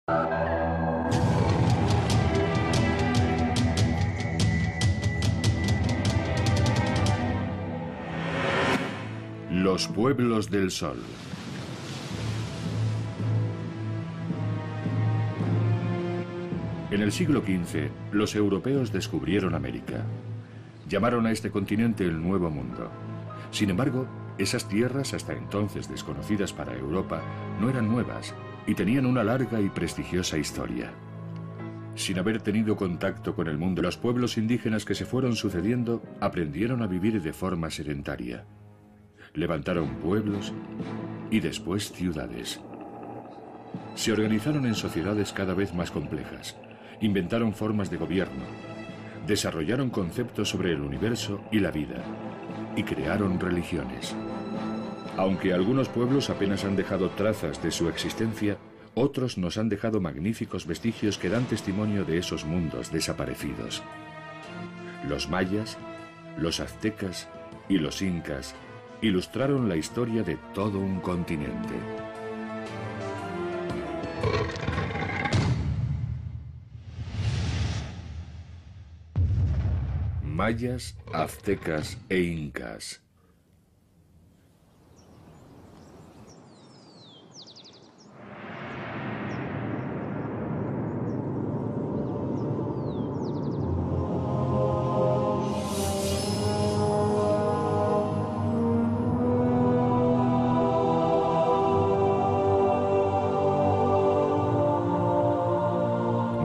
Los pueblos del sol. En el siglo XV, los europeos descubrieron América. Llamaron a este continente el Nuevo Mundo. Sin embargo, esas tierras, hasta entonces desconocidas para Europa, no eran nuevas y tenían una larga y prestigiosa historia. Sin haber tenido contacto con el mundo, los pueblos indígenas que se fueron sucediendo aprendieron a vivir de forma sedentaria. Levantaron pueblos y después ciudades. Se organizaron en sociedades cada vez más complejas, inventaron formas de gobierno, desarrollaron conceptos sobre el universo y la vida, y crearon religiones. Aunque algunos pueblos apenas han dejado trazas de su existencia, otros nos han dejado magníficos vestigios que dan testimonio de esos mundos desaparecidos. Los mayas, los aztecas y los incas ilustraron la historia de todo un continente. Mayas, aztecas e incas.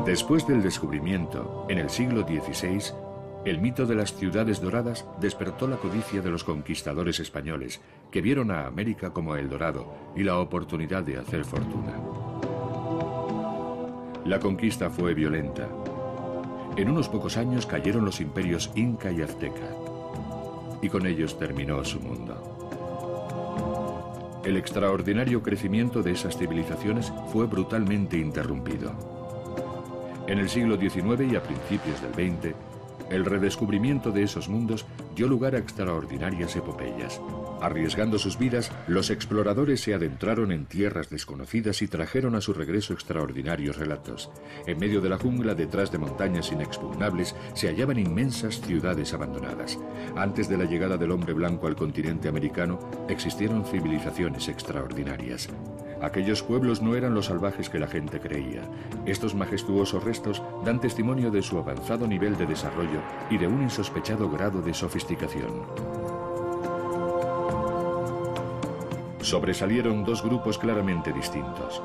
Después del descubrimiento, en el siglo XVI, el mito de las ciudades doradas despertó la codicia de los conquistadores españoles, que vieron a América como el dorado y la oportunidad de hacer fortuna. La conquista fue violenta. En unos pocos años cayeron los imperios Inca y Azteca, y con ellos terminó su mundo. El extraordinario crecimiento de esas civilizaciones fue brutalmente interrumpido. En el siglo XIX y a principios del XX, el redescubrimiento de esos mundos dio lugar a extraordinarias epopeyas. Arriesgando sus vidas, los exploradores se adentraron en tierras desconocidas y trajeron a su regreso extraordinarios relatos. En medio de la jungla, detrás de montañas inexpugnables, se hallaban inmensas ciudades abandonadas. Antes de la llegada del hombre blanco al continente americano, existieron civilizaciones extraordinarias. Aquellos pueblos no eran los salvajes que la gente creía. Estos majestuosos restos dan testimonio de su avanzado nivel de desarrollo y de un insospechado grado de sofisticación. Sobresalieron dos grupos claramente distintos.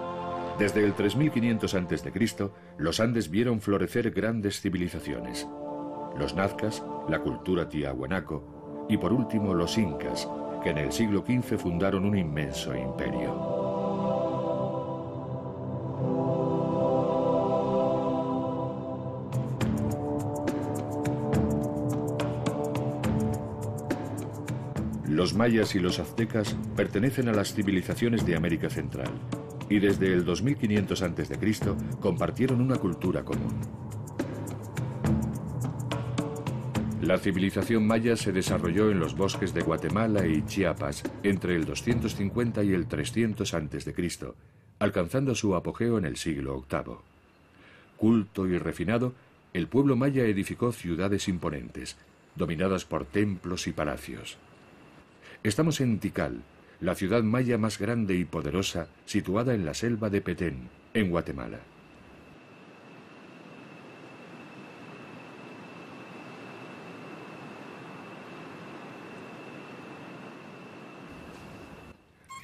Desde el 3500 a.C., los Andes vieron florecer grandes civilizaciones. Los nazcas, la cultura tiahuanaco y por último los incas, que en el siglo XV fundaron un inmenso imperio. Los mayas y los aztecas pertenecen a las civilizaciones de América Central y desde el 2500 a.C. compartieron una cultura común. La civilización maya se desarrolló en los bosques de Guatemala y Chiapas entre el 250 y el 300 a.C., alcanzando su apogeo en el siglo VIII. Culto y refinado, el pueblo maya edificó ciudades imponentes, dominadas por templos y palacios. Estamos en Tikal, la ciudad maya más grande y poderosa, situada en la selva de Petén, en Guatemala.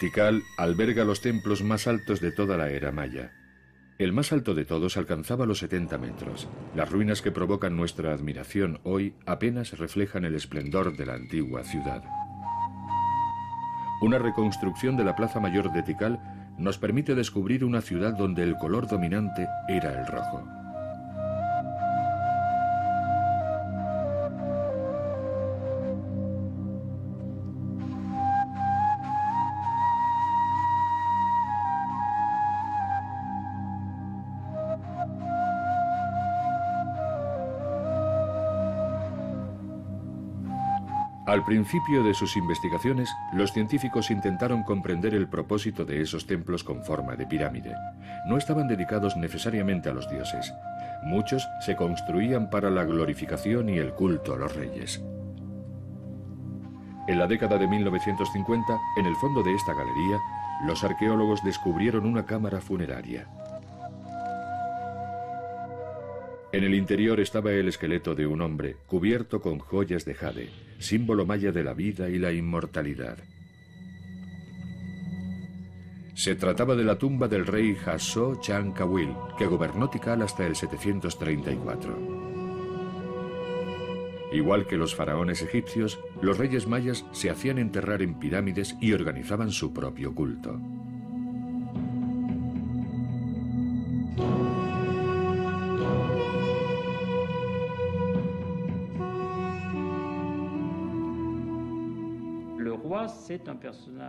Tikal alberga los templos más altos de toda la era maya. El más alto de todos alcanzaba los 70 metros. Las ruinas que provocan nuestra admiración hoy apenas reflejan el esplendor de la antigua ciudad. Una reconstrucción de la Plaza Mayor de Tikal nos permite descubrir una ciudad donde el color dominante era el rojo. Al principio de sus investigaciones, los científicos intentaron comprender el propósito de esos templos con forma de pirámide. No estaban dedicados necesariamente a los dioses. Muchos se construían para la glorificación y el culto a los reyes. En la década de 1950, en el fondo de esta galería, los arqueólogos descubrieron una cámara funeraria. En el interior estaba el esqueleto de un hombre, cubierto con joyas de jade, símbolo maya de la vida y la inmortalidad. Se trataba de la tumba del rey Hasso Chankawil, que gobernó Tikal hasta el 734. Igual que los faraones egipcios, los reyes mayas se hacían enterrar en pirámides y organizaban su propio culto.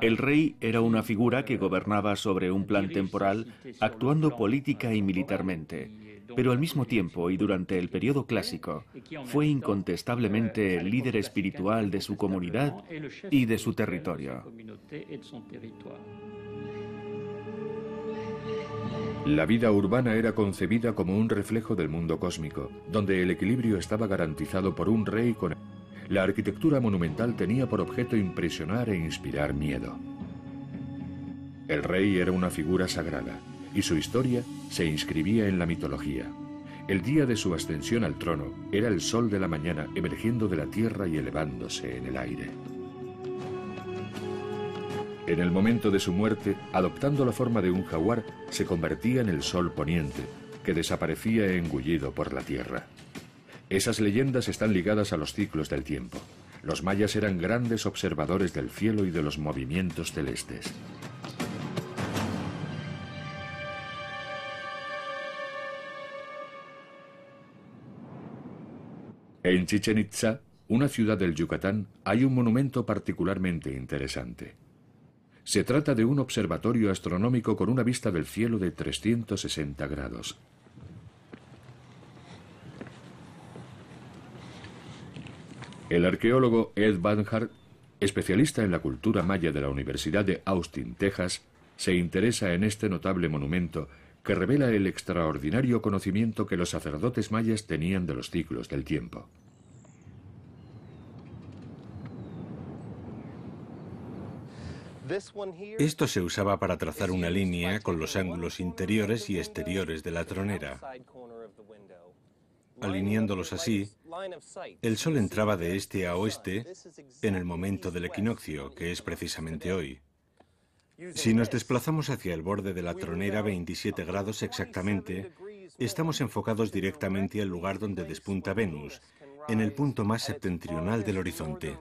El rey era una figura que gobernaba sobre un plan temporal, actuando política y militarmente, pero al mismo tiempo y durante el periodo clásico, fue incontestablemente el líder espiritual de su comunidad y de su territorio. La vida urbana era concebida como un reflejo del mundo cósmico, donde el equilibrio estaba garantizado por un rey con... La arquitectura monumental tenía por objeto impresionar e inspirar miedo. El rey era una figura sagrada, y su historia se inscribía en la mitología. El día de su ascensión al trono era el sol de la mañana emergiendo de la tierra y elevándose en el aire. En el momento de su muerte, adoptando la forma de un jaguar, se convertía en el sol poniente, que desaparecía engullido por la tierra. Esas leyendas están ligadas a los ciclos del tiempo. Los mayas eran grandes observadores del cielo y de los movimientos celestes. En Chichén Itzá, una ciudad del Yucatán, hay un monumento particularmente interesante. Se trata de un observatorio astronómico con una vista del cielo de 360 grados. El arqueólogo Ed Banhart, especialista en la cultura maya de la Universidad de Austin, Texas, se interesa en este notable monumento que revela el extraordinario conocimiento que los sacerdotes mayas tenían de los ciclos del tiempo. Esto se usaba para trazar una línea con los ángulos interiores y exteriores de la tronera. Alineándolos así, el sol entraba de este a oeste en el momento del equinoccio, que es precisamente hoy. Si nos desplazamos hacia el borde de la tronera 27 grados exactamente, estamos enfocados directamente al lugar donde despunta Venus, en el punto más septentrional del horizonte.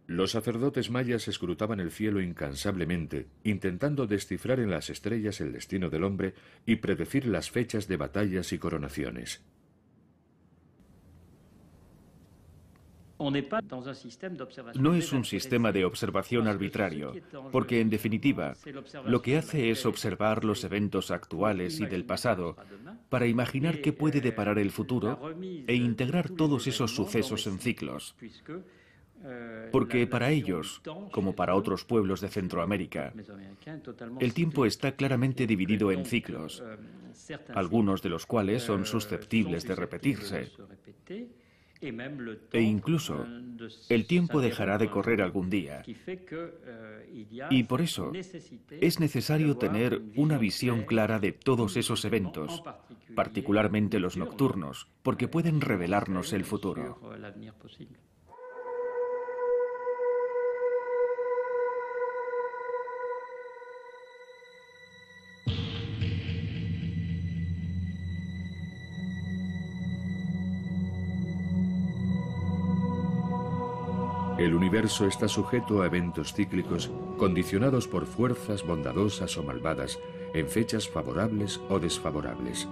Los sacerdotes mayas escrutaban el cielo incansablemente, intentando descifrar en las estrellas el destino del hombre y predecir las fechas de batallas y coronaciones. No es un sistema de observación arbitrario, porque en definitiva, lo que hace es observar los eventos actuales y del pasado para imaginar qué puede deparar el futuro e integrar todos esos sucesos en ciclos. Porque para ellos, como para otros pueblos de Centroamérica, el tiempo está claramente dividido en ciclos, algunos de los cuales son susceptibles de repetirse. E incluso, el tiempo dejará de correr algún día. Y por eso, es necesario tener una visión clara de todos esos eventos, particularmente los nocturnos, porque pueden revelarnos el futuro. El universo está sujeto a eventos cíclicos condicionados por fuerzas bondadosas o malvadas en fechas favorables o desfavorables.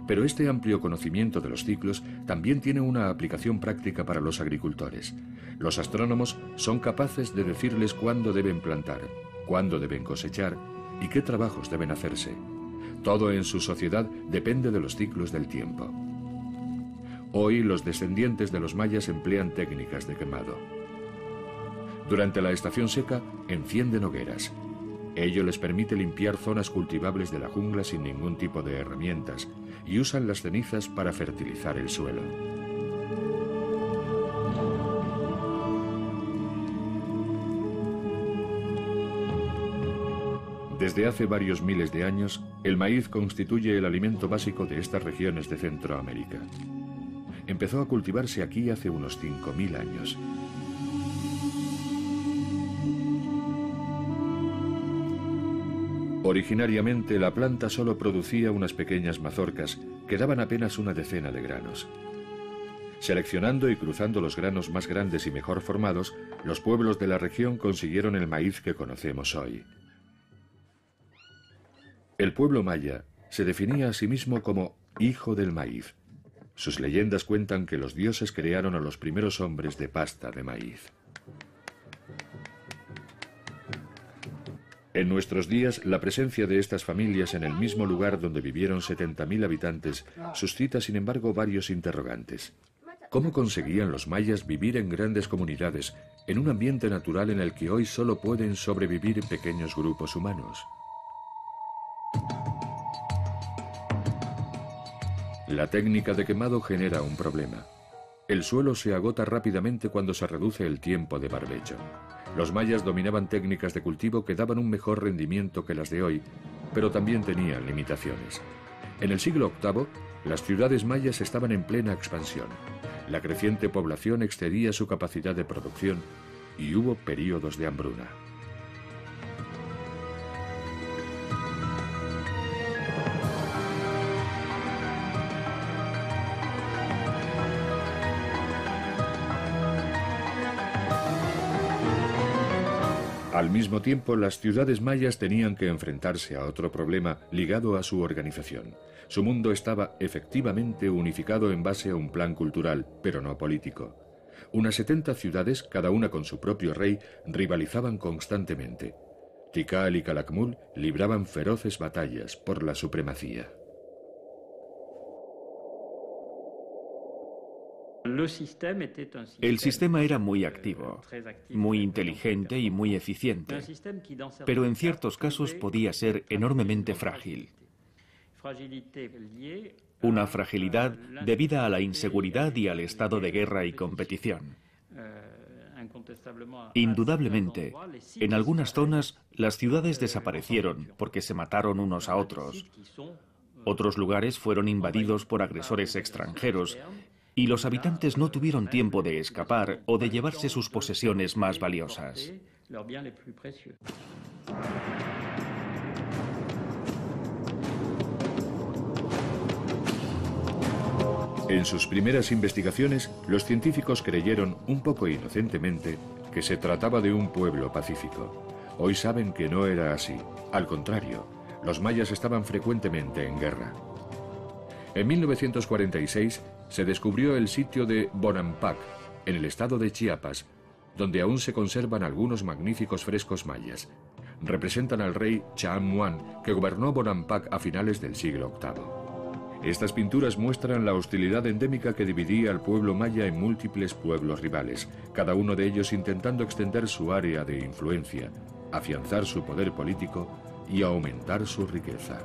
Pero este amplio conocimiento de los ciclos también tiene una aplicación práctica para los agricultores. Los astrónomos son capaces de decirles cuándo deben plantar, cuándo deben cosechar y qué trabajos deben hacerse. Todo en su sociedad depende de los ciclos del tiempo. Hoy los descendientes de los mayas emplean técnicas de quemado. Durante la estación seca, encienden hogueras. Ello les permite limpiar zonas cultivables de la jungla sin ningún tipo de herramientas y usan las cenizas para fertilizar el suelo. Desde hace varios miles de años, el maíz constituye el alimento básico de estas regiones de Centroamérica. Empezó a cultivarse aquí hace unos 5.000 años. Originariamente, la planta solo producía unas pequeñas mazorcas que daban apenas una decena de granos. Seleccionando y cruzando los granos más grandes y mejor formados, los pueblos de la región consiguieron el maíz que conocemos hoy. El pueblo maya se definía a sí mismo como hijo del maíz. Sus leyendas cuentan que los dioses crearon a los primeros hombres de pasta de maíz. En nuestros días, la presencia de estas familias en el mismo lugar donde vivieron 70.000 habitantes suscita, sin embargo, varios interrogantes. ¿Cómo conseguían los mayas vivir en grandes comunidades, en un ambiente natural en el que hoy solo pueden sobrevivir pequeños grupos humanos? La técnica de quemado genera un problema. El suelo se agota rápidamente cuando se reduce el tiempo de barbecho. Los mayas dominaban técnicas de cultivo que daban un mejor rendimiento que las de hoy, pero también tenían limitaciones. En el siglo VIII, las ciudades mayas estaban en plena expansión. La creciente población excedía su capacidad de producción y hubo períodos de hambruna. Al mismo tiempo, las ciudades mayas tenían que enfrentarse a otro problema ligado a su organización. Su mundo estaba efectivamente unificado en base a un plan cultural, pero no político. Unas 70 ciudades, cada una con su propio rey, rivalizaban constantemente. Tikal y Calakmul libraban feroces batallas por la supremacía. El sistema era muy activo, muy inteligente y muy eficiente, pero en ciertos casos podía ser enormemente frágil. Una fragilidad debida a la inseguridad y al estado de guerra y competición. Indudablemente, en algunas zonas las ciudades desaparecieron porque se mataron unos a otros. Otros lugares fueron invadidos por agresores extranjeros y los habitantes no tuvieron tiempo de escapar o de llevarse sus posesiones más valiosas. En sus primeras investigaciones, los científicos creyeron, un poco inocentemente, que se trataba de un pueblo pacífico. Hoy saben que no era así. Al contrario, los mayas estaban frecuentemente en guerra. En 1946 se descubrió el sitio de Bonampak, en el estado de Chiapas, donde aún se conservan algunos magníficos frescos mayas. Representan al rey Chaamuán, que gobernó Bonampak a finales del siglo VIII. Estas pinturas muestran la hostilidad endémica que dividía al pueblo maya en múltiples pueblos rivales, cada uno de ellos intentando extender su área de influencia, afianzar su poder político y aumentar su riqueza.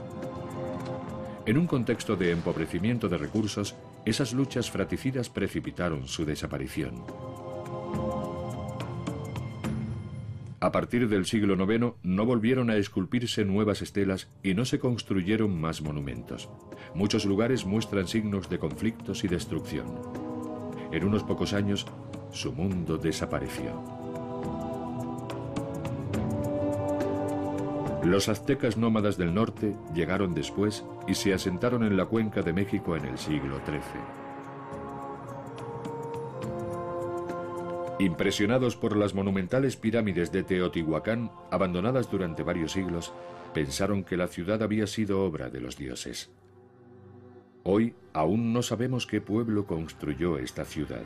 En un contexto de empobrecimiento de recursos, esas luchas fratricidas precipitaron su desaparición. A partir del siglo IX no volvieron a esculpirse nuevas estelas y no se construyeron más monumentos. Muchos lugares muestran signos de conflictos y destrucción. En unos pocos años, su mundo desapareció. Los aztecas nómadas del norte llegaron después y se asentaron en la cuenca de México en el siglo XIII. Impresionados por las monumentales pirámides de Teotihuacán, abandonadas durante varios siglos, pensaron que la ciudad había sido obra de los dioses. Hoy aún no sabemos qué pueblo construyó esta ciudad.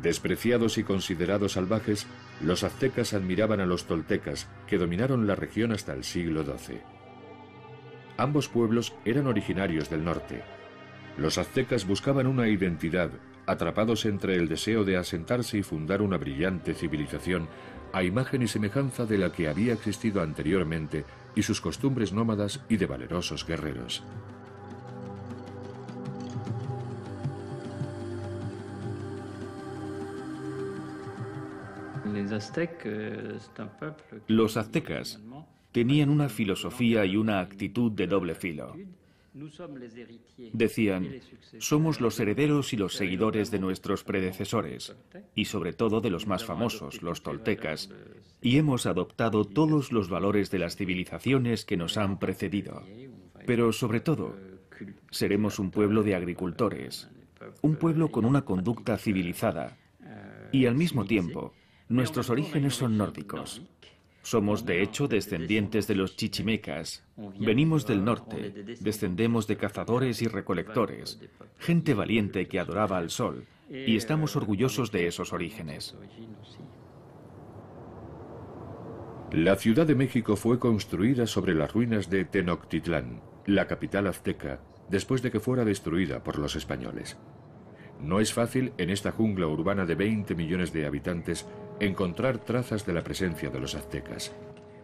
Despreciados y considerados salvajes, los aztecas admiraban a los toltecas, que dominaron la región hasta el siglo XII. Ambos pueblos eran originarios del norte. Los aztecas buscaban una identidad, atrapados entre el deseo de asentarse y fundar una brillante civilización, a imagen y semejanza de la que había existido anteriormente, y sus costumbres nómadas y de valerosos guerreros. Los aztecas tenían una filosofía y una actitud de doble filo. Decían, somos los herederos y los seguidores de nuestros predecesores, y sobre todo de los más famosos, los toltecas, y hemos adoptado todos los valores de las civilizaciones que nos han precedido. Pero sobre todo, seremos un pueblo de agricultores, un pueblo con una conducta civilizada, y al mismo tiempo, nuestros orígenes son nórdicos. Somos, de hecho, descendientes de los chichimecas. Venimos del norte, descendemos de cazadores y recolectores, gente valiente que adoraba al sol, y estamos orgullosos de esos orígenes. La Ciudad de México fue construida sobre las ruinas de Tenochtitlán, la capital azteca, después de que fuera destruida por los españoles. No es fácil, en esta jungla urbana de 20 millones de habitantes, encontrar trazas de la presencia de los aztecas.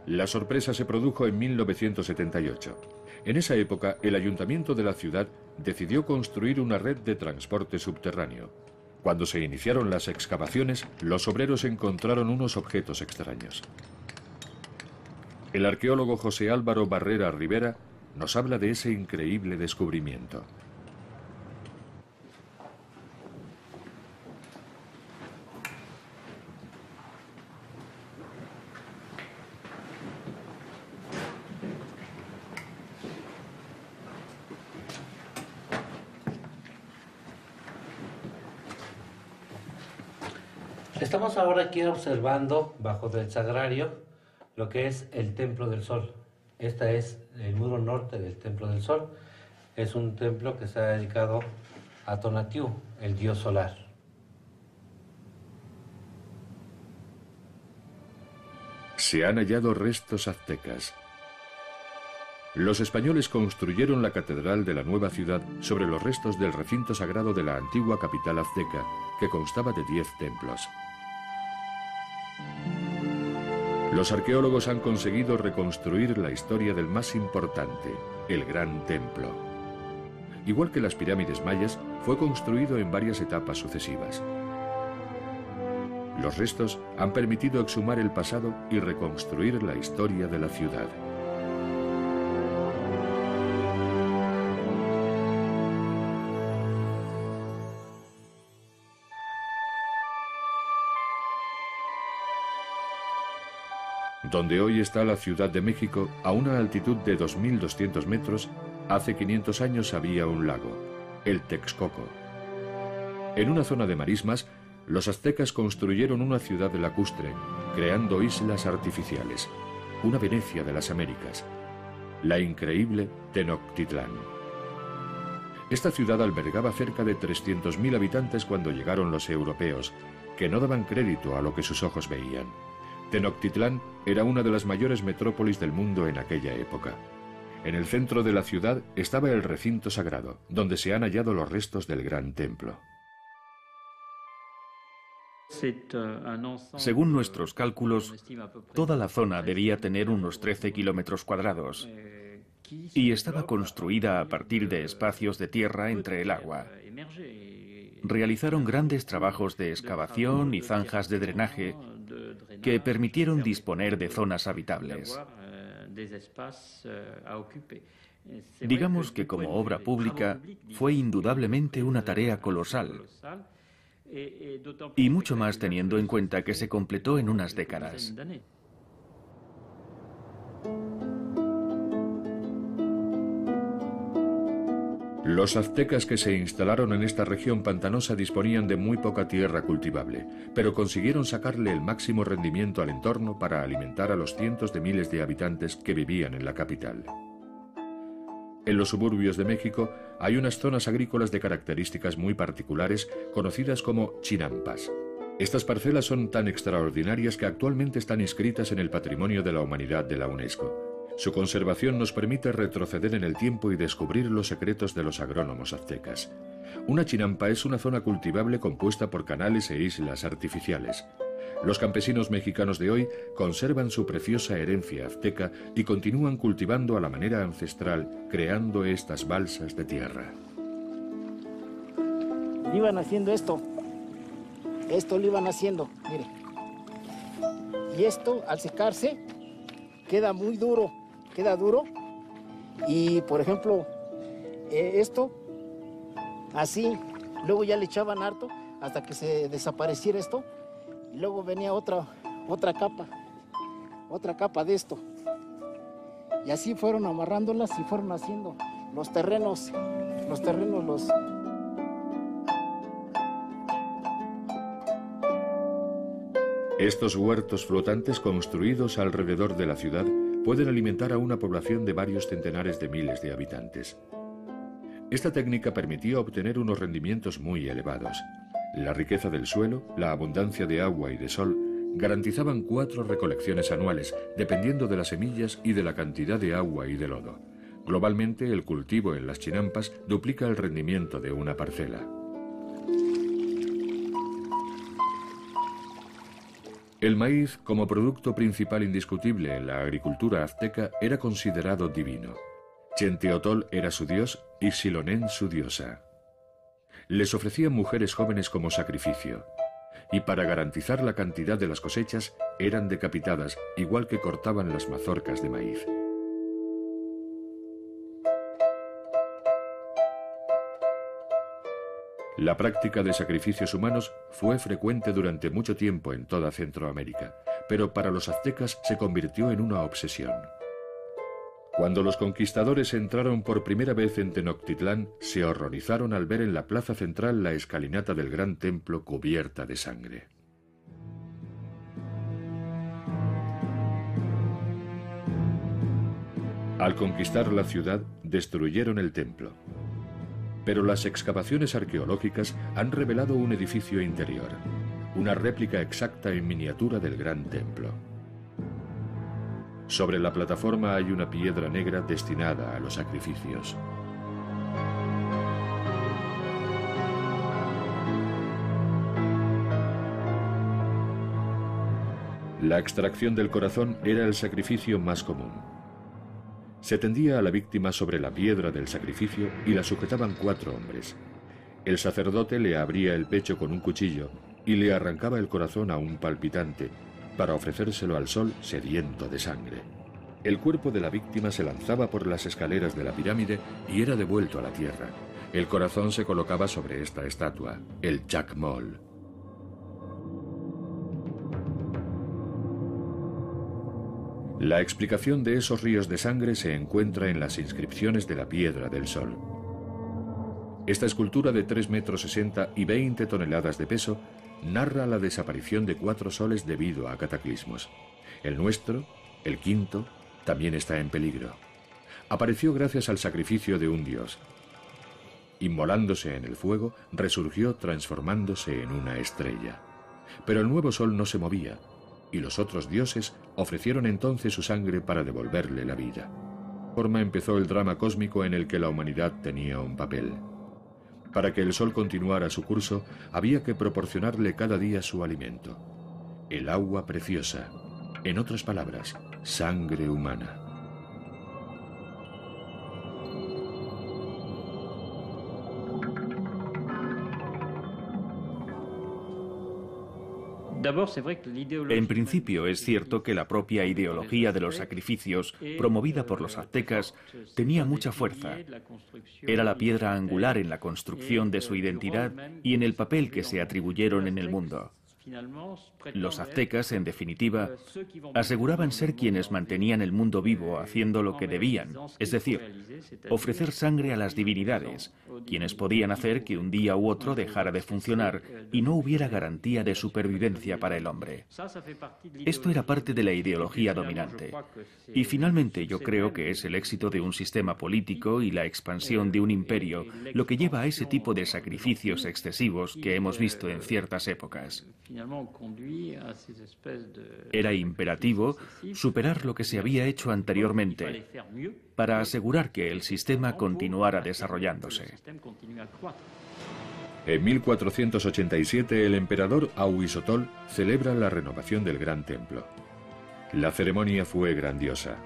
La sorpresa se produjo en 1978. En esa época, el ayuntamiento de la ciudad decidió construir una red de transporte subterráneo. Cuando se iniciaron las excavaciones, los obreros encontraron unos objetos extraños. El arqueólogo José Álvaro Barrera Rivera nos habla de ese increíble descubrimiento. Estamos ahora aquí observando, bajo del sagrario, lo que es el Templo del Sol. Este es el muro norte del Templo del Sol. Es un templo que está dedicado a Tonatiuh, el dios solar. Se han hallado restos aztecas. Los españoles construyeron la catedral de la nueva ciudad sobre los restos del recinto sagrado de la antigua capital azteca, que constaba de 10 templos. Los arqueólogos han conseguido reconstruir la historia del más importante, el Gran Templo. Igual que las pirámides mayas, fue construido en varias etapas sucesivas. Los restos han permitido exhumar el pasado y reconstruir la historia de la ciudad. Donde hoy está la Ciudad de México, a una altitud de 2.200 metros, hace 500 años había un lago, el Texcoco. En una zona de marismas, los aztecas construyeron una ciudad lacustre, creando islas artificiales, una Venecia de las Américas, la increíble Tenochtitlán. Esta ciudad albergaba cerca de 300.000 habitantes cuando llegaron los europeos, que no daban crédito a lo que sus ojos veían. Tenochtitlán era una de las mayores metrópolis del mundo en aquella época. En el centro de la ciudad estaba el recinto sagrado, donde se han hallado los restos del Gran Templo. Según nuestros cálculos, toda la zona debía tener unos 13 kilómetros cuadrados y estaba construida a partir de espacios de tierra entre el agua. Realizaron grandes trabajos de excavación y zanjas de drenaje que permitieron disponer de zonas habitables. Digamos que como obra pública fue indudablemente una tarea colosal, y mucho más teniendo en cuenta que se completó en unas décadas. Los aztecas que se instalaron en esta región pantanosa disponían de muy poca tierra cultivable, pero consiguieron sacarle el máximo rendimiento al entorno para alimentar a los cientos de miles de habitantes que vivían en la capital. En los suburbios de México hay unas zonas agrícolas de características muy particulares conocidas como chinampas. Estas parcelas son tan extraordinarias que actualmente están inscritas en el Patrimonio de la Humanidad de la UNESCO. Su conservación nos permite retroceder en el tiempo y descubrir los secretos de los agrónomos aztecas. Una chinampa es una zona cultivable compuesta por canales e islas artificiales. Los campesinos mexicanos de hoy conservan su preciosa herencia azteca y continúan cultivando a la manera ancestral, creando estas balsas de tierra. Iban haciendo esto lo iban haciendo, mire. Y esto, al secarse, queda muy duro, y por ejemplo, esto, así, luego ya le echaban harto hasta que se desapareciera esto, y luego venía otra capa de esto. Y así fueron amarrándolas y fueron haciendo los terrenos. Estos huertos flotantes construidos alrededor de la ciudad pueden alimentar a una población de varios centenares de miles de habitantes. Esta técnica permitía obtener unos rendimientos muy elevados. La riqueza del suelo, la abundancia de agua y de sol garantizaban 4 recolecciones anuales, dependiendo de las semillas y de la cantidad de agua y de lodo. Globalmente, el cultivo en las chinampas duplica el rendimiento de una parcela. El maíz, como producto principal indiscutible en la agricultura azteca, era considerado divino. Chenteotol era su dios y Xilonen su diosa. Les ofrecían mujeres jóvenes como sacrificio, y para garantizar la cantidad de las cosechas, eran decapitadas, igual que cortaban las mazorcas de maíz. La práctica de sacrificios humanos fue frecuente durante mucho tiempo en toda Centroamérica, pero para los aztecas se convirtió en una obsesión. Cuando los conquistadores entraron por primera vez en Tenochtitlán, se horrorizaron al ver en la plaza central la escalinata del gran templo cubierta de sangre. Al conquistar la ciudad, destruyeron el templo. Pero las excavaciones arqueológicas han revelado un edificio interior, una réplica exacta en miniatura del gran templo. Sobre la plataforma hay una piedra negra destinada a los sacrificios. La extracción del corazón era el sacrificio más común. Se tendía a la víctima sobre la piedra del sacrificio y la sujetaban 4 hombres. El sacerdote le abría el pecho con un cuchillo y le arrancaba el corazón a un palpitante para ofrecérselo al sol sediento de sangre. El cuerpo de la víctima se lanzaba por las escaleras de la pirámide y era devuelto a la tierra. El corazón se colocaba sobre esta estatua, el Chacmol. La explicación de esos ríos de sangre se encuentra en las inscripciones de la Piedra del Sol. Esta escultura de 3,60 metros y 20 toneladas de peso narra la desaparición de 4 soles debido a cataclismos. El nuestro, el quinto, también está en peligro. Apareció gracias al sacrificio de un dios. Inmolándose en el fuego, resurgió transformándose en una estrella. Pero el nuevo sol no se movía, y los otros dioses ofrecieron entonces su sangre para devolverle la vida. De esta forma empezó el drama cósmico en el que la humanidad tenía un papel. Para que el sol continuara su curso, había que proporcionarle cada día su alimento, el agua preciosa, en otras palabras, sangre humana. En principio es cierto que la propia ideología de los sacrificios, promovida por los aztecas, tenía mucha fuerza. Era la piedra angular en la construcción de su identidad y en el papel que se atribuyeron en el mundo. Los aztecas, en definitiva, aseguraban ser quienes mantenían el mundo vivo haciendo lo que debían, es decir, ofrecer sangre a las divinidades, quienes podían hacer que un día u otro dejara de funcionar y no hubiera garantía de supervivencia para el hombre. Esto era parte de la ideología dominante. Y finalmente yo creo que es el éxito de un sistema político y la expansión de un imperio lo que lleva a ese tipo de sacrificios excesivos que hemos visto en ciertas épocas. Era imperativo superar lo que se había hecho anteriormente para asegurar que el sistema continuara desarrollándose. En 1487 el emperador Auisotol celebra la renovación del Gran Templo. La ceremonia fue grandiosa.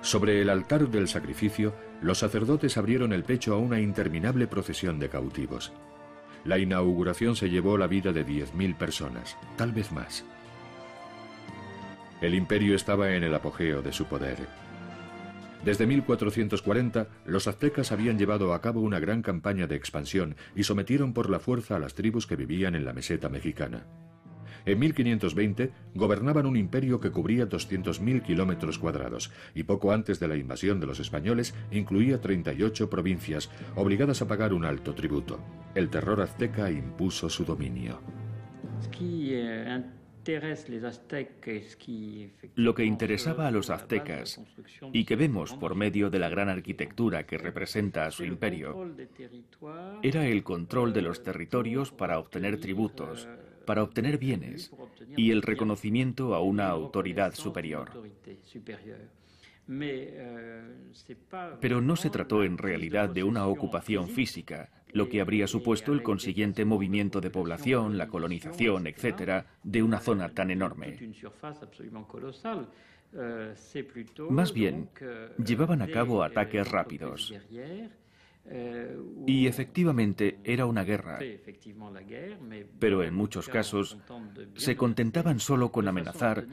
Sobre el altar del sacrificio, los sacerdotes abrieron el pecho a una interminable procesión de cautivos. La inauguración se llevó la vida de 10.000 personas, tal vez más. El imperio estaba en el apogeo de su poder. Desde 1440, los aztecas habían llevado a cabo una gran campaña de expansión y sometieron por la fuerza a las tribus que vivían en la meseta mexicana. En 1520 gobernaban un imperio que cubría 200.000 kilómetros cuadrados y poco antes de la invasión de los españoles incluía 38 provincias obligadas a pagar un alto tributo. El terror azteca impuso su dominio. Lo que interesaba a los aztecas, y que vemos por medio de la gran arquitectura que representa a su imperio, era el control de los territorios para obtener tributos, para obtener bienes y el reconocimiento a una autoridad superior. Pero no se trató en realidad de una ocupación física, lo que habría supuesto el consiguiente movimiento de población, la colonización, etc., de una zona tan enorme. Más bien, llevaban a cabo ataques rápidos. Y efectivamente era una guerra, pero en muchos casos se contentaban solo con amenazar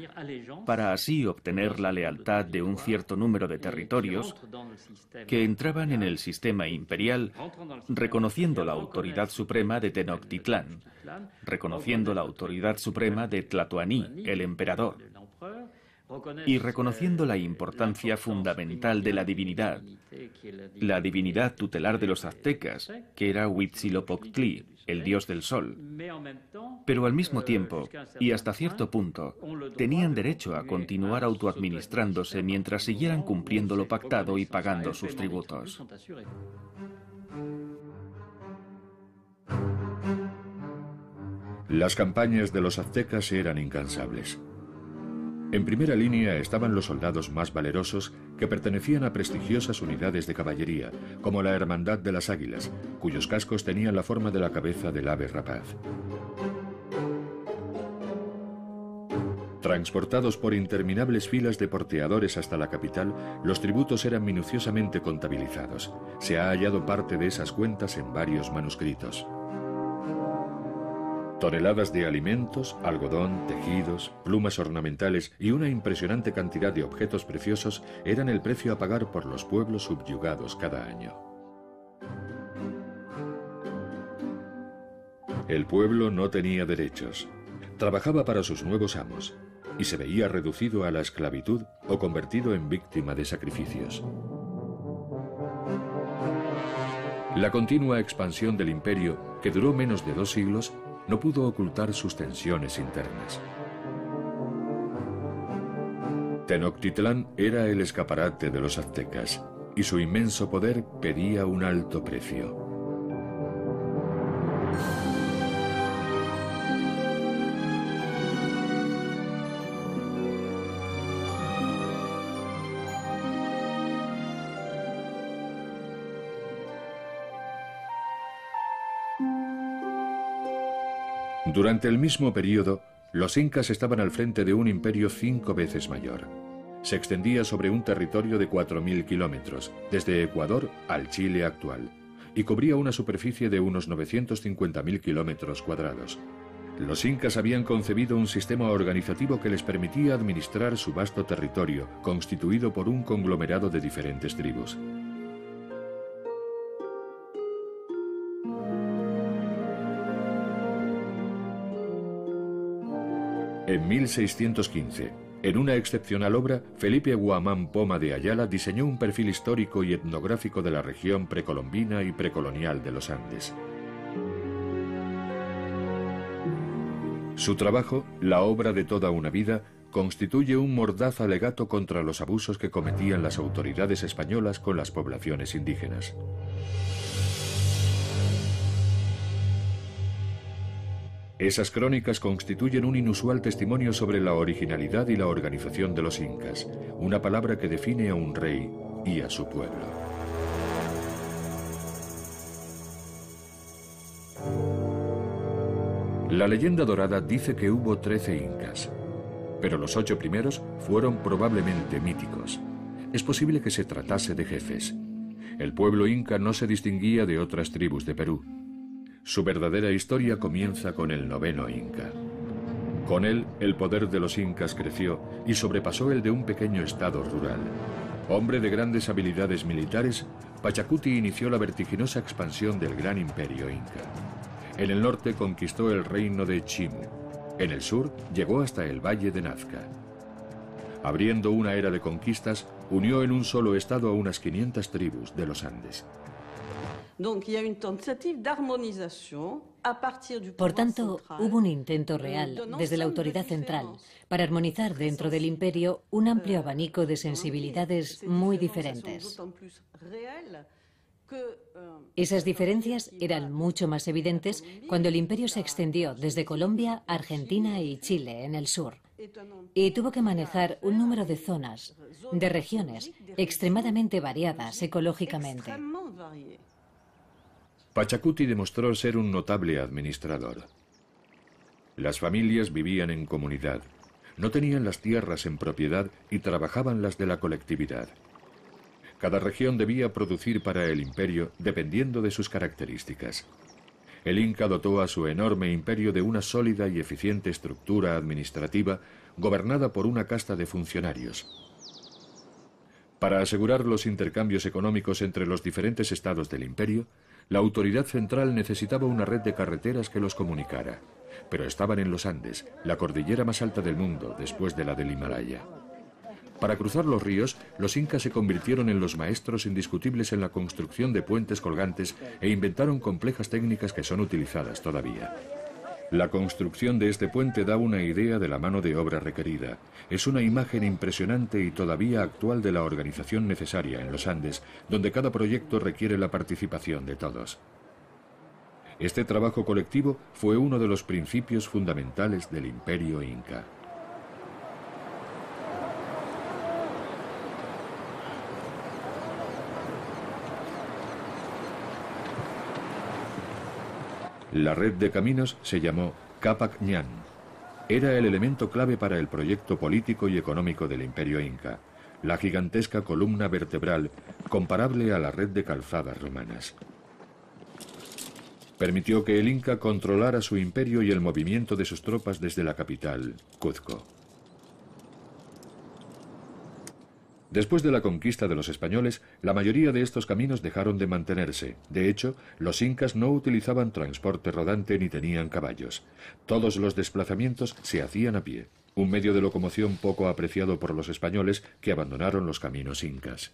para así obtener la lealtad de un cierto número de territorios que entraban en el sistema imperial reconociendo la autoridad suprema de Tenochtitlán, reconociendo la autoridad suprema de Tlatoani, el emperador, y reconociendo la importancia fundamental de la divinidad tutelar de los aztecas, que era Huitzilopochtli, el dios del sol. Pero al mismo tiempo, y hasta cierto punto, tenían derecho a continuar autoadministrándose mientras siguieran cumpliendo lo pactado y pagando sus tributos. Las campañas de los aztecas eran incansables. En primera línea estaban los soldados más valerosos que pertenecían a prestigiosas unidades de caballería, como la Hermandad de las Águilas, cuyos cascos tenían la forma de la cabeza del ave rapaz. Transportados por interminables filas de porteadores hasta la capital, los tributos eran minuciosamente contabilizados. Se ha hallado parte de esas cuentas en varios manuscritos. Toneladas de alimentos, algodón, tejidos, plumas ornamentales y una impresionante cantidad de objetos preciosos eran el precio a pagar por los pueblos subyugados cada año. El pueblo no tenía derechos. Trabajaba para sus nuevos amos y se veía reducido a la esclavitud o convertido en víctima de sacrificios. La continua expansión del imperio, que duró menos de 2 siglos, no pudo ocultar sus tensiones internas. Tenochtitlán era el escaparate de los aztecas, y su inmenso poder pedía un alto precio. Durante el mismo periodo, los incas estaban al frente de un imperio 5 veces mayor. Se extendía sobre un territorio de 4.000 kilómetros, desde Ecuador al Chile actual, y cubría una superficie de unos 950.000 kilómetros cuadrados. Los incas habían concebido un sistema organizativo que les permitía administrar su vasto territorio, constituido por un conglomerado de diferentes tribus. En 1615, en una excepcional obra, Felipe Guamán Poma de Ayala diseñó un perfil histórico y etnográfico de la región precolombina y precolonial de los Andes. Su trabajo, la obra de toda una vida, constituye un mordaz alegato contra los abusos que cometían las autoridades españolas con las poblaciones indígenas. Esas crónicas constituyen un inusual testimonio sobre la originalidad y la organización de los incas, una palabra que define a un rey y a su pueblo. La leyenda dorada dice que hubo 13 incas, pero los 8 primeros fueron probablemente míticos. Es posible que se tratase de jefes. El pueblo inca no se distinguía de otras tribus de Perú. Su verdadera historia comienza con el 9º inca. Con él, el poder de los incas creció y sobrepasó el de un pequeño estado rural. Hombre de grandes habilidades militares, Pachacuti inició la vertiginosa expansión del gran imperio inca. En el norte conquistó el reino de Chimu. En el sur llegó hasta el valle de Nazca. Abriendo una era de conquistas, unió en un solo estado a unas 500 tribus de los Andes. Por tanto, hubo un intento real, desde la autoridad central, para armonizar dentro del imperio un amplio abanico de sensibilidades muy diferentes. Esas diferencias eran mucho más evidentes cuando el imperio se extendió desde Colombia, Argentina y Chile en el sur, y tuvo que manejar un número de zonas, de regiones, extremadamente variadas ecológicamente. Pachacuti demostró ser un notable administrador. Las familias vivían en comunidad, no tenían las tierras en propiedad y trabajaban las de la colectividad. Cada región debía producir para el imperio dependiendo de sus características. El Inca dotó a su enorme imperio de una sólida y eficiente estructura administrativa gobernada por una casta de funcionarios. Para asegurar los intercambios económicos entre los diferentes estados del imperio, la autoridad central necesitaba una red de carreteras que los comunicara, pero estaban en los Andes, la cordillera más alta del mundo después de la del Himalaya. Para cruzar los ríos, los incas se convirtieron en los maestros indiscutibles en la construcción de puentes colgantes e inventaron complejas técnicas que son utilizadas todavía. La construcción de este puente da una idea de la mano de obra requerida. Es una imagen impresionante y todavía actual de la organización necesaria en los Andes, donde cada proyecto requiere la participación de todos. Este trabajo colectivo fue uno de los principios fundamentales del imperio inca. La red de caminos se llamó Capac Ñan. Era el elemento clave para el proyecto político y económico del imperio inca, la gigantesca columna vertebral comparable a la red de calzadas romanas. Permitió que el inca controlara su imperio y el movimiento de sus tropas desde la capital, Cuzco. Después de la conquista de los españoles, la mayoría de estos caminos dejaron de mantenerse. De hecho, los incas no utilizaban transporte rodante ni tenían caballos. Todos los desplazamientos se hacían a pie, un medio de locomoción poco apreciado por los españoles que abandonaron los caminos incas.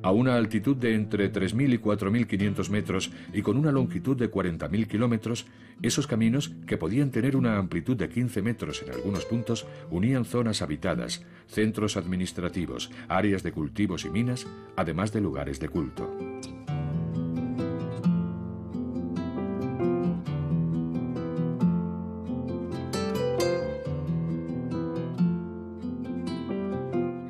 A una altitud de entre 3.000 y 4.500 metros y con una longitud de 40.000 kilómetros, esos caminos, que podían tener una amplitud de 15 metros en algunos puntos, unían zonas habitadas, centros administrativos, áreas de cultivos y minas, además de lugares de culto.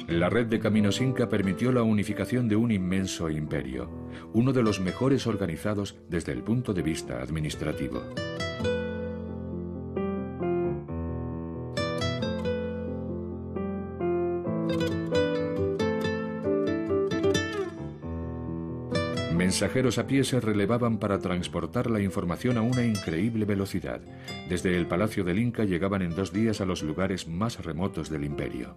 La red de caminos inca permitió la unificación de un inmenso imperio, uno de los mejores organizados desde el punto de vista administrativo. Mensajeros a pie se relevaban para transportar la información a una increíble velocidad. Desde el palacio del Inca llegaban en 2 días a los lugares más remotos del imperio.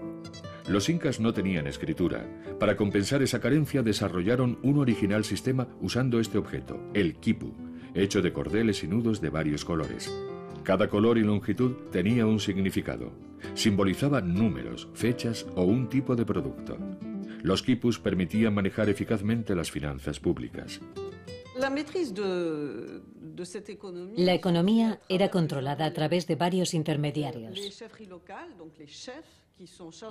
Los incas no tenían escritura. Para compensar esa carencia desarrollaron un original sistema usando este objeto, el quipu, hecho de cordeles y nudos de varios colores. Cada color y longitud tenía un significado. Simbolizaba números, fechas o un tipo de producto. Los quipus permitían manejar eficazmente las finanzas públicas. La economía era controlada a través de varios intermediarios.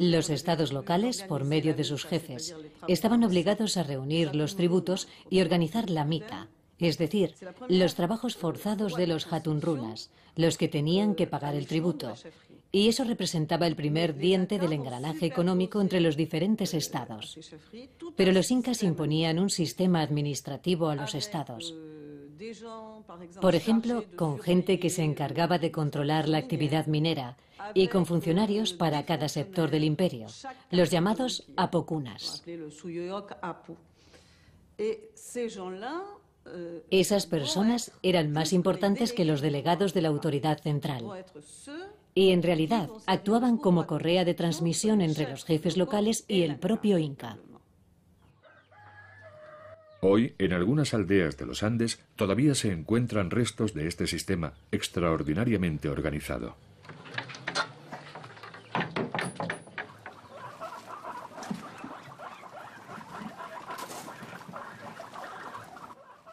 Los estados locales, por medio de sus jefes, estaban obligados a reunir los tributos y organizar la mita, es decir, los trabajos forzados de los hatunrunas, los que tenían que pagar el tributo. Y eso representaba el primer diente del engranaje económico entre los diferentes estados. Pero los incas imponían un sistema administrativo a los estados. Por ejemplo, con gente que se encargaba de controlar la actividad minera y con funcionarios para cada sector del imperio, los llamados apocunas. Esas personas eran más importantes que los delegados de la autoridad central. Y en realidad actuaban como correa de transmisión entre los jefes locales y el propio inca. Hoy, en algunas aldeas de los Andes, todavía se encuentran restos de este sistema extraordinariamente organizado.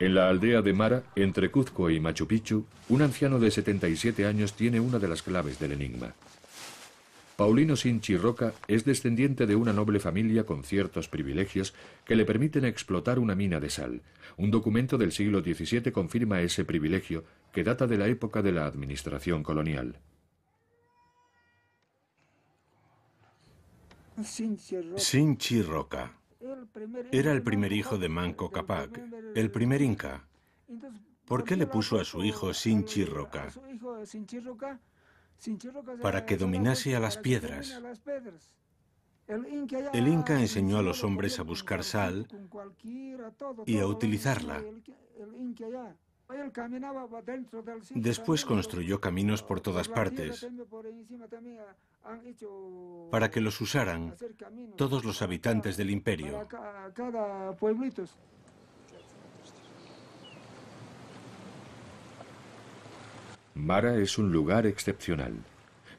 En la aldea de Mara, entre Cuzco y Machu Picchu, un anciano de 77 años tiene una de las claves del enigma. Paulino Sinchi Roca es descendiente de una noble familia con ciertos privilegios que le permiten explotar una mina de sal. Un documento del siglo XVII confirma ese privilegio, que data de la época de la administración colonial. Sinchi Roca era el primer hijo de Manco Cápac, el primer inca. ¿Por qué le puso a su hijo Sinchi Roca? Para que dominase a las piedras. El inca enseñó a los hombres a buscar sal y a utilizarla. Después construyó caminos por todas partes para que los usaran todos los habitantes del imperio. Mara es un lugar excepcional.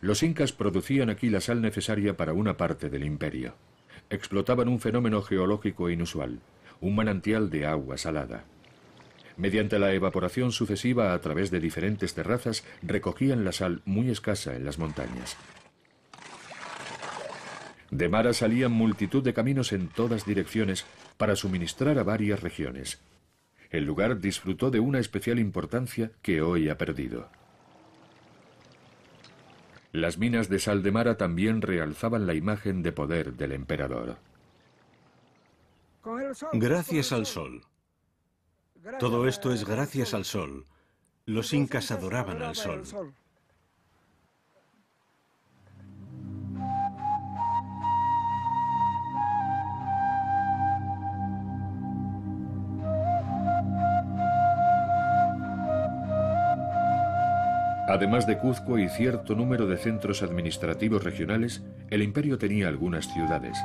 Los incas producían aquí la sal necesaria para una parte del imperio. Explotaban un fenómeno geológico inusual, un manantial de agua salada. Mediante la evaporación sucesiva a través de diferentes terrazas, recogían la sal muy escasa en las montañas. De Mara salían multitud de caminos en todas direcciones para suministrar a varias regiones. El lugar disfrutó de una especial importancia que hoy ha perdido. Las minas de sal de Mara también realzaban la imagen de poder del emperador. Gracias al sol. Todo esto es gracias al sol. Los incas adoraban al sol. Además de Cuzco y cierto número de centros administrativos regionales, el imperio tenía algunas ciudades.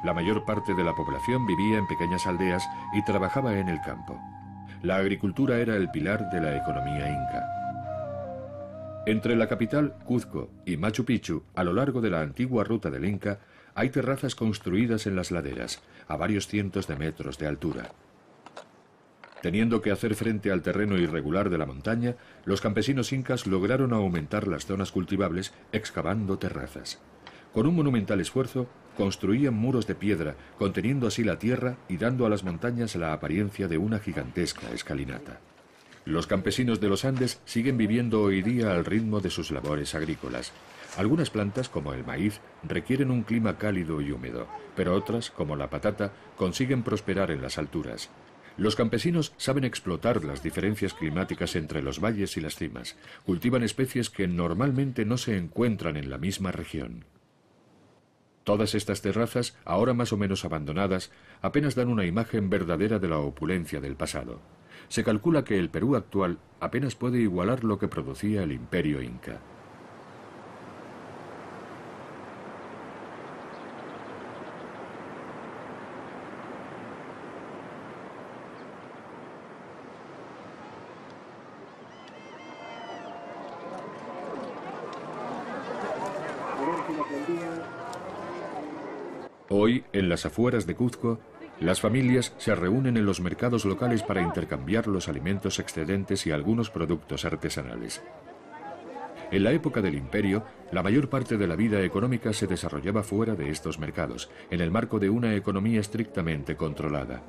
La mayor parte de la población vivía en pequeñas aldeas y trabajaba en el campo. La agricultura era el pilar de la economía inca. Entre la capital, Cuzco, y Machu Picchu, a lo largo de la antigua ruta del Inca, hay terrazas construidas en las laderas, a varios cientos de metros de altura. Teniendo que hacer frente al terreno irregular de la montaña, los campesinos incas lograron aumentar las zonas cultivables excavando terrazas. Con un monumental esfuerzo, construían muros de piedra, conteniendo así la tierra y dando a las montañas la apariencia de una gigantesca escalinata. Los campesinos de los Andes siguen viviendo hoy día al ritmo de sus labores agrícolas. Algunas plantas, como el maíz, requieren un clima cálido y húmedo, pero otras, como la patata, consiguen prosperar en las alturas. Los campesinos saben explotar las diferencias climáticas entre los valles y las cimas. Cultivan especies que normalmente no se encuentran en la misma región. Todas estas terrazas, ahora más o menos abandonadas, apenas dan una imagen verdadera de la opulencia del pasado. Se calcula que el Perú actual apenas puede igualar lo que producía el imperio inca. Hoy, en las afueras de Cuzco, las familias se reúnen en los mercados locales para intercambiar los alimentos excedentes y algunos productos artesanales. En la época del imperio, la mayor parte de la vida económica se desarrollaba fuera de estos mercados, en el marco de una economía estrictamente controlada.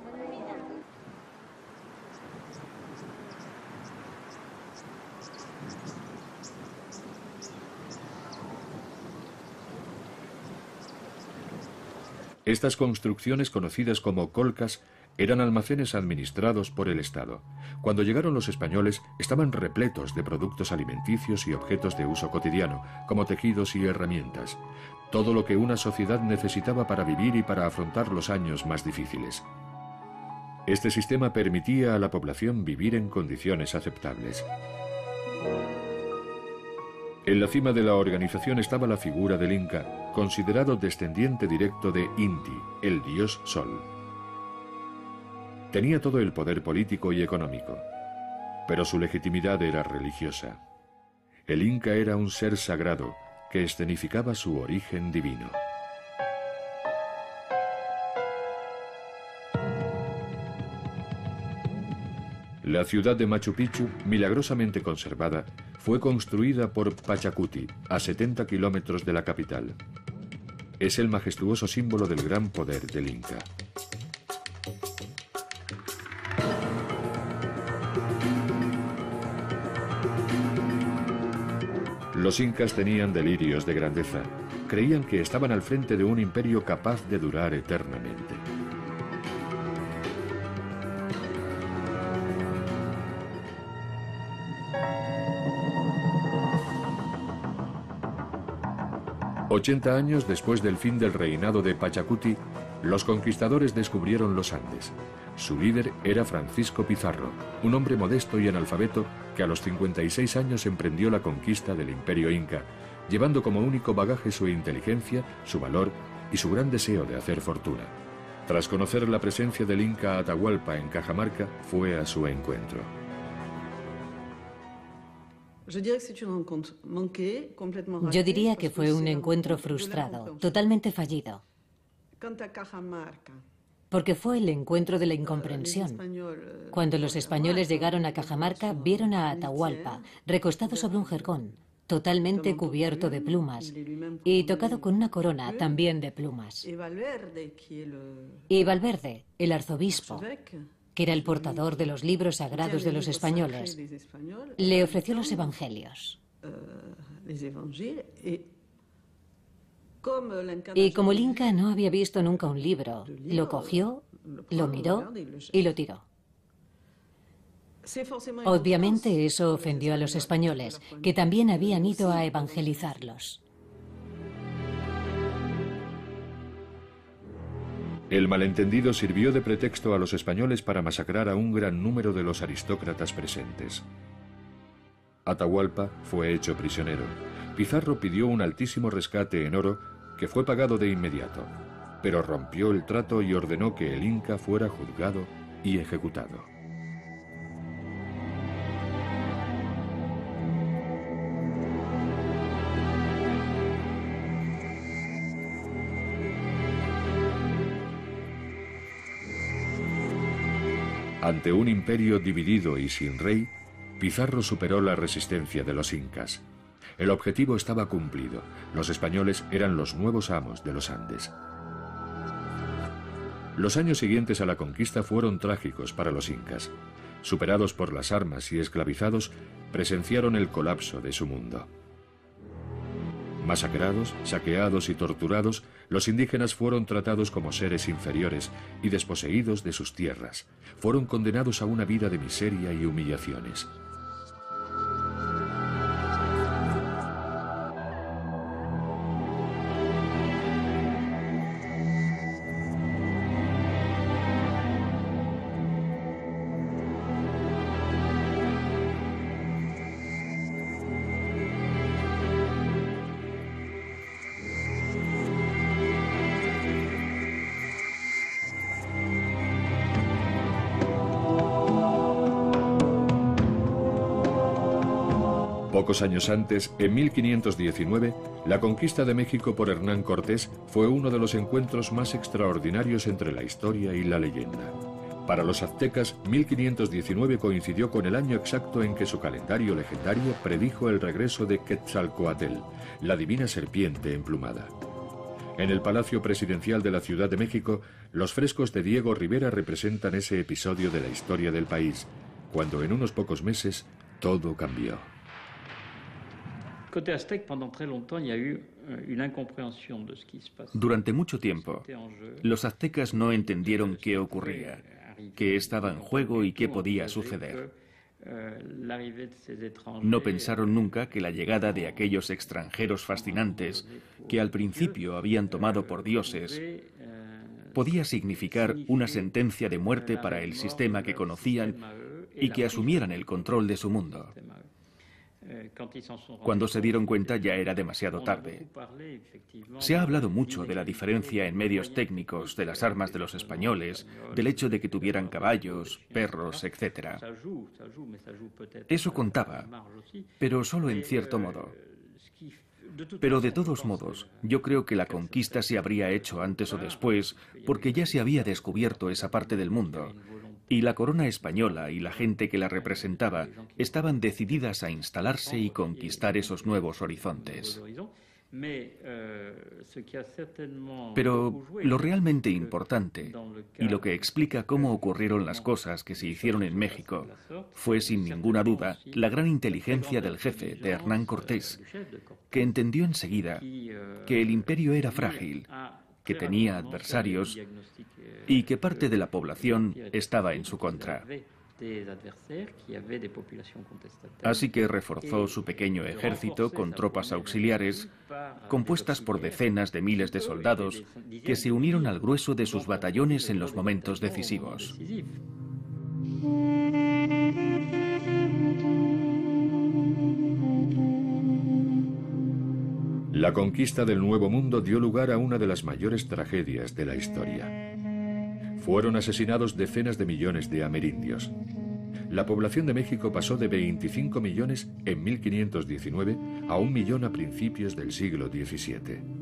Estas construcciones, conocidas como colcas, eran almacenes administrados por el Estado. Cuando llegaron los españoles, estaban repletos de productos alimenticios y objetos de uso cotidiano, como tejidos y herramientas. Todo lo que una sociedad necesitaba para vivir y para afrontar los años más difíciles. Este sistema permitía a la población vivir en condiciones aceptables. En la cima de la organización estaba la figura del Inca, considerado descendiente directo de Inti, el dios Sol. Tenía todo el poder político y económico, pero su legitimidad era religiosa. El Inca era un ser sagrado que escenificaba su origen divino. La ciudad de Machu Picchu, milagrosamente conservada, fue construida por Pachacuti, a 70 kilómetros de la capital. Es el majestuoso símbolo del gran poder del Inca. Los incas tenían delirios de grandeza. Creían que estaban al frente de un imperio capaz de durar eternamente. «80 años después del fin del reinado de Pachacuti, los conquistadores descubrieron los Andes. Su líder era Francisco Pizarro, un hombre modesto y analfabeto que a los 56 años emprendió la conquista del imperio inca, llevando como único bagaje su inteligencia, su valor y su gran deseo de hacer fortuna. Tras conocer la presencia del inca Atahualpa en Cajamarca, fue a su encuentro. Yo diría que fue un encuentro frustrado, totalmente fallido. Porque fue el encuentro de la incomprensión. Cuando los españoles llegaron a Cajamarca, vieron a Atahualpa, recostado sobre un jergón, totalmente cubierto de plumas, y tocado con una corona también de plumas. Y Valverde, el arzobispo, que era el portador de los libros sagrados de los españoles, le ofreció los evangelios. Y como el inca no había visto nunca un libro, lo cogió, lo miró y lo tiró. Obviamente eso ofendió a los españoles, que también habían ido a evangelizarlos. El malentendido sirvió de pretexto a los españoles para masacrar a un gran número de los aristócratas presentes. Atahualpa fue hecho prisionero. Pizarro pidió un altísimo rescate en oro que fue pagado de inmediato, pero rompió el trato y ordenó que el inca fuera juzgado y ejecutado. Ante un imperio dividido y sin rey, Pizarro superó la resistencia de los incas. El objetivo estaba cumplido. Los españoles eran los nuevos amos de los Andes. Los años siguientes a la conquista fueron trágicos para los incas. Superados por las armas y esclavizados, presenciaron el colapso de su mundo. Masacrados, saqueados y torturados, los indígenas fueron tratados como seres inferiores y desposeídos de sus tierras. Fueron condenados a una vida de miseria y humillaciones. Pocos años antes, en 1519, la conquista de México por Hernán Cortés fue uno de los encuentros más extraordinarios entre la historia y la leyenda. Para los aztecas, 1519 coincidió con el año exacto en que su calendario legendario predijo el regreso de Quetzalcóatl, la divina serpiente emplumada. En el Palacio Presidencial de la Ciudad de México, los frescos de Diego Rivera representan ese episodio de la historia del país, cuando en unos pocos meses todo cambió. Durante mucho tiempo, los aztecas no entendieron qué ocurría, qué estaba en juego y qué podía suceder. No pensaron nunca que la llegada de aquellos extranjeros fascinantes, que al principio habían tomado por dioses, podía significar una sentencia de muerte para el sistema que conocían y que asumieran el control de su mundo. Cuando se dieron cuenta ya era demasiado tarde. Se ha hablado mucho de la diferencia en medios técnicos de las armas de los españoles, del hecho de que tuvieran caballos, perros, etc. Eso contaba, pero solo en cierto modo. Pero de todos modos, yo creo que la conquista se habría hecho antes o después, porque ya se había descubierto esa parte del mundo. Y la corona española y la gente que la representaba estaban decididas a instalarse y conquistar esos nuevos horizontes. Pero lo realmente importante, y lo que explica cómo ocurrieron las cosas que se hicieron en México, fue sin ninguna duda la gran inteligencia del jefe, de Hernán Cortés, que entendió enseguida que el imperio era frágil, que tenía adversarios y que parte de la población estaba en su contra. Así que reforzó su pequeño ejército con tropas auxiliares, compuestas por decenas de miles de soldados que se unieron al grueso de sus batallones en los momentos decisivos. La conquista del Nuevo Mundo dio lugar a una de las mayores tragedias de la historia. Fueron asesinados decenas de millones de amerindios. La población de México pasó de 25 millones en 1519 a 1 millón a principios del siglo XVII.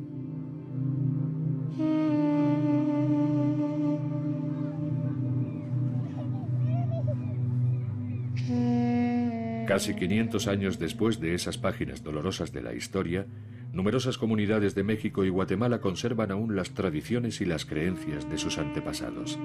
Casi 500 años después de esas páginas dolorosas de la historia, numerosas comunidades de México y Guatemala conservan aún las tradiciones y las creencias de sus antepasados.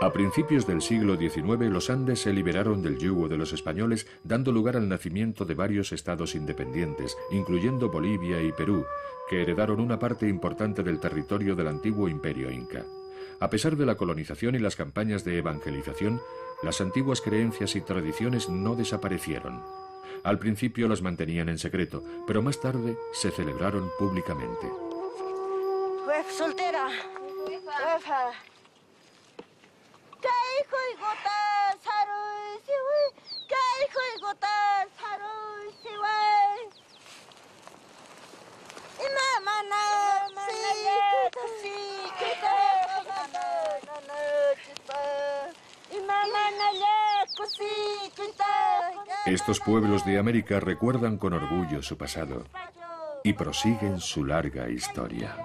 A principios del siglo XIX, los Andes se liberaron del yugo de los españoles, dando lugar al nacimiento de varios estados independientes, incluyendo Bolivia y Perú, que heredaron una parte importante del territorio del antiguo imperio inca. A pesar de la colonización y las campañas de evangelización, las antiguas creencias y tradiciones no desaparecieron. Al principio las mantenían en secreto, pero más tarde se celebraron públicamente. Soltera. Estos pueblos de América recuerdan con orgullo su pasado y prosiguen su larga historia.